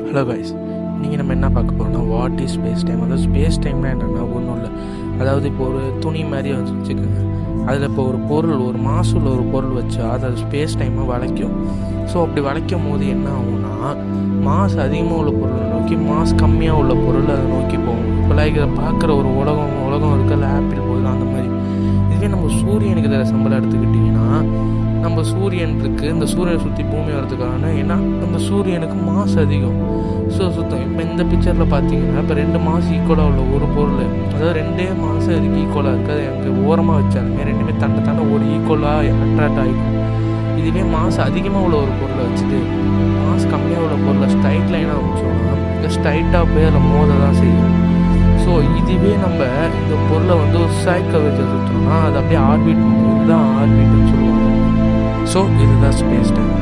Hello guys, இன்றைக்கி நம்ம என்ன பார்க்க போகிறோம்னா வாட் இஸ் ஸ்பேஸ் டைம். அதாவது ஸ்பேஸ் டைம்னா என்னென்னா ஒன்றும் இல்லை. அதாவது இப்போ ஒரு துணி மாதிரி வச்சுக்கோங்க. அதில் இப்போ ஒரு பொருள், ஒரு மாஸ் உள்ள ஒரு பொருள் வச்சா அதை ஸ்பேஸ் டைமாக வளைக்கும். ஸோ அப்படி வளைக்கும் போது என்ன ஆகும்னா, மாஸ் அதிகமாக உள்ள பொருளை நோக்கி மாஸ் கம்மியாக உள்ள பொருள் அதை நோக்கி போகும். இப்போ லைக் இதை பார்க்குற ஒரு உலகம் இருக்குல்ல, ஆப்பிள் போகுது அந்த மாதிரி. இதுவே நம்ம சூரியனுக்கு இதில் சம்பளம் எடுத்துக்கிட்டிங்கன்னா, நம்ம சூரியன் இருக்குது, இந்த சூரியனை சுற்றி பூமி வரதுக்கான ஏன்னா நம்ம சூரியனுக்கு மாஸ் அதிகம். ஸோ சுத்தம் இப்போ இந்த பிக்சரில் பார்த்தீங்கன்னா இப்போ 2 மாஸ் ஈக்குவலாக உள்ள ஒரு பொருள், அதாவது 2 மாஸ் அதுக்கு ஈக்குவலாக இருக்குது. அது அங்கே ஓரமாக வச்சாலுமே ரெண்டுமே தன்னை ஒரு ஈக்குவலாக அட்ராக்ட் ஆகிக்கும். இதுவே மாஸ் அதிகமாக உள்ள ஒரு பொருளை வச்சுட்டு மாஸ் கம்மியாக உள்ள பொருளை ஸ்ட்ரைட் லைனாக வச்சோம்னா ஸ்ட்ரைட்டாக போய் அதில் மோத தான் செய்யும். ஸோ இதுவே நம்ம இந்த பொருளை ஒரு சைக்கிள் வச்சு சுற்றோம்னா அது அப்படியே ஆர்பிட், இதுதான் ஆர்பிட்னு சொல்லுவாங்க. ஸோ இதுதான் ஸ்பேஸ் டைம்.